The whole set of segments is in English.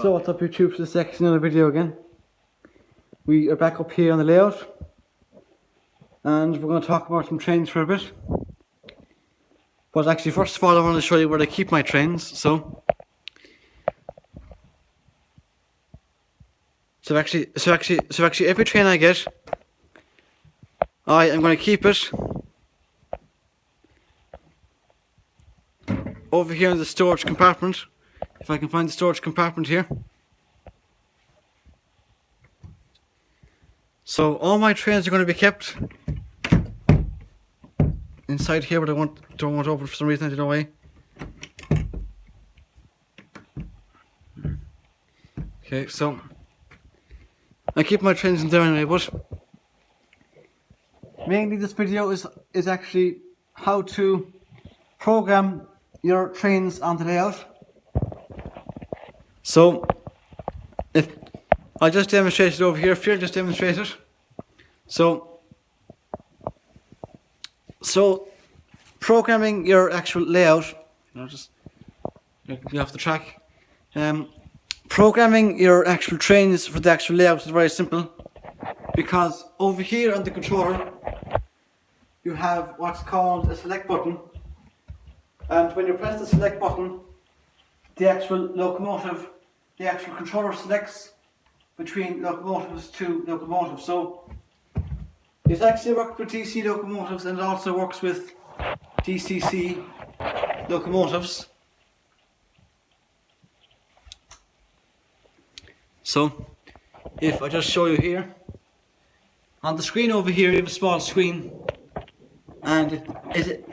So what's up YouTube, for the section of the video again. We are back up here on the layout and we're going to talk about some trains for a bit. But actually first of all I want to show you where I keep my trains. So actually every train I get, I am going to keep it over here in the storage compartment. If I can find the storage compartment here. So all my trains are going to be kept inside here, but I don't want to open for some reason, I don't know why. Okay, so I keep my trains in there anyway, but mainly this video is actually how to program your trains on the layout. So if I'll just demonstrate it over here, if you'll just demonstrate it. So programming your actual layout, just get off the track. Programming your actual trains for the actual layout is very simple, because over here on the controller you have what's called a select button, and when you press the select button, the actual controller selects between locomotives to locomotives. So it actually works with DC locomotives and it also works with DCC locomotives. So if I just show you here, on the screen over here you have a small screen, and it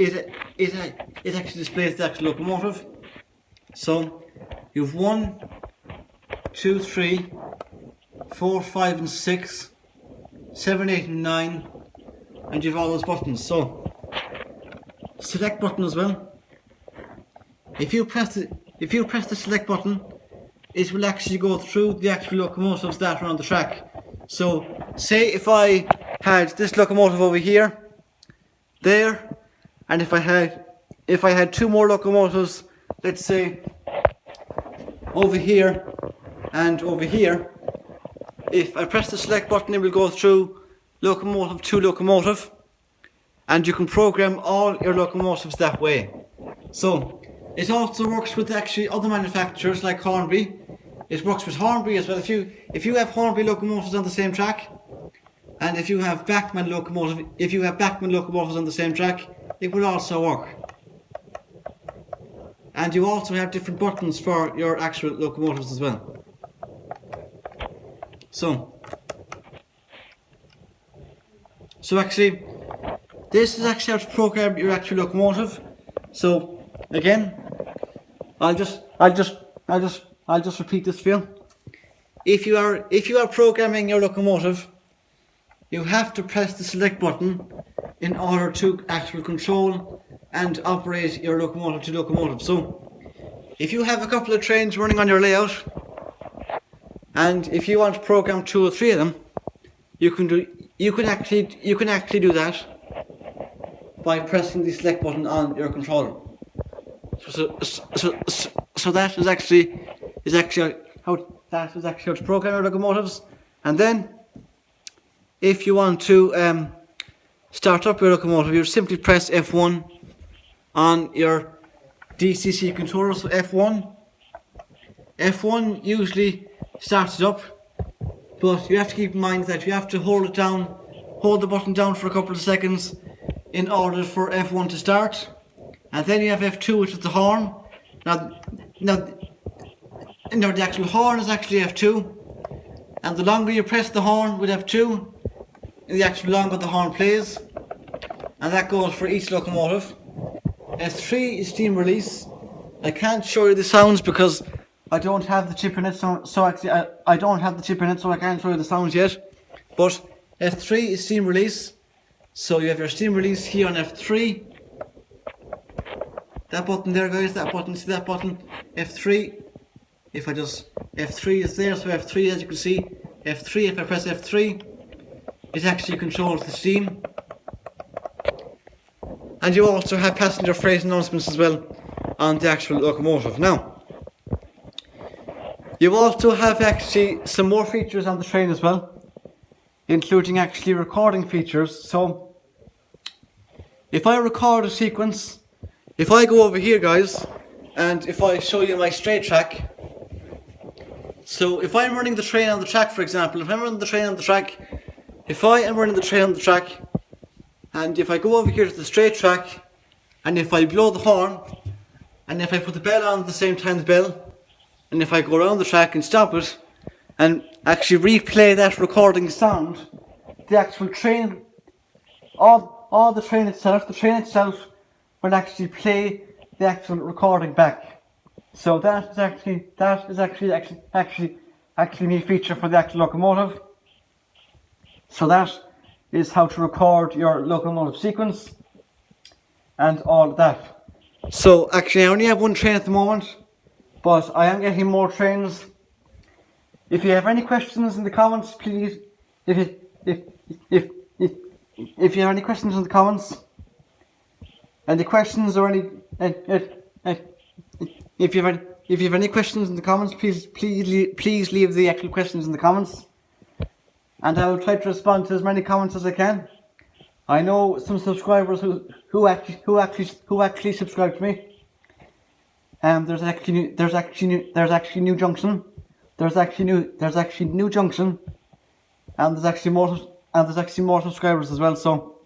actually displays the actual locomotive. So you've 1, 2, 3, 4, 5 and 6, 7, 8 and 9, and you've all those buttons. So select button as well. If you press the select button, it will actually go through the actual locomotives that are on the track. So say if I had this locomotive over here, there, and if I had two more locomotives, let's say over here and over here, if I press the select button it will go through locomotive to locomotive, and you can program all your locomotives that way. So it also works with actually other manufacturers like Hornby. It works with Hornby as well. If you have Hornby locomotives on the same track, and if you have Bachmann locomotives on the same track, it will also work. And you also have different buttons for your actual locomotives as well. So actually, this is actually how to program your actual locomotive. So again, I'll just repeat this for you. If you are programming your locomotive, you have to press the select button in order to actually control and operate your locomotive to locomotive. So if you have a couple of trains running on your layout, and if you want to program 2 or 3 of them, you can actually do that by pressing the select button on your controller. So that is actually how to program your locomotives. And then if you want to start up your locomotive, you simply press F1 on your DCC controller. So F1 usually starts it up, but you have to keep in mind that you have to hold the button down for a couple of seconds in order for F1 to start. And then you have F2, which is the horn. Now the actual horn is actually F2, and the longer you press the horn with F2, the actual longer the horn plays, and that goes for each locomotive. F3 is steam release. I can't show you the sounds because I don't have the chip in it, so actually I don't have the chip in it, so I can't show you the sounds yet. But F3 is steam release. So you have your steam release here on F3. That button there, guys, that button, see that button? F3. F3 is there, so F3, as you can see, F3, if I press F3, it actually controls the steam. And you also have passenger freight announcements as well on the actual locomotive. Now, You also have actually some more features on the train as well, including actually recording features. So if I record a sequence, if I go over here guys, and if I show you my straight track, so if I'm running the train on the track, for example, if I'm running the train on the track, and if I go over here to the straight track, and if I blow the horn, and if I put the bell on at the same time, the bell, and if I go around the track and stop it, and actually replay that recording sound, the actual train, all the train itself will actually play the actual recording back. So that is actually a new feature for the actual locomotive. So that is how to record your locomotive sequence and all of that. So actually I only have one train at the moment, but I am getting more trains. If you have any questions in the comments, please, if you have any questions in the comments, any questions or any, if you have any questions in the comments, please leave the actual questions in the comments, and I will try to respond to as many comments as I can. I know some subscribers who actually subscribe to me. There's actually New Junction. There's actually New Junction, and there's actually more subscribers as well. So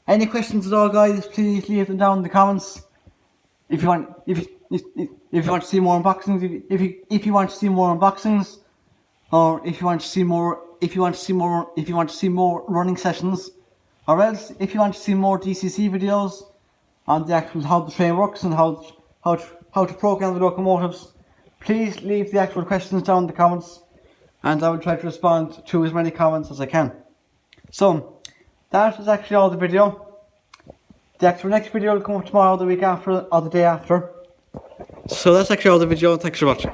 any questions at all, guys, please leave them down in the comments. If you want to see more unboxings, if you want to see more unboxings, or if you want to see more running sessions, or else if you want to see more DCC videos on the actual how the train works and how to program the locomotives, please leave the actual questions down in the comments, and I will try to respond to as many comments as I can. So that is actually all the video. The actual next video will come up tomorrow, the week after, or the day after. So that's actually all the video, and thanks for watching.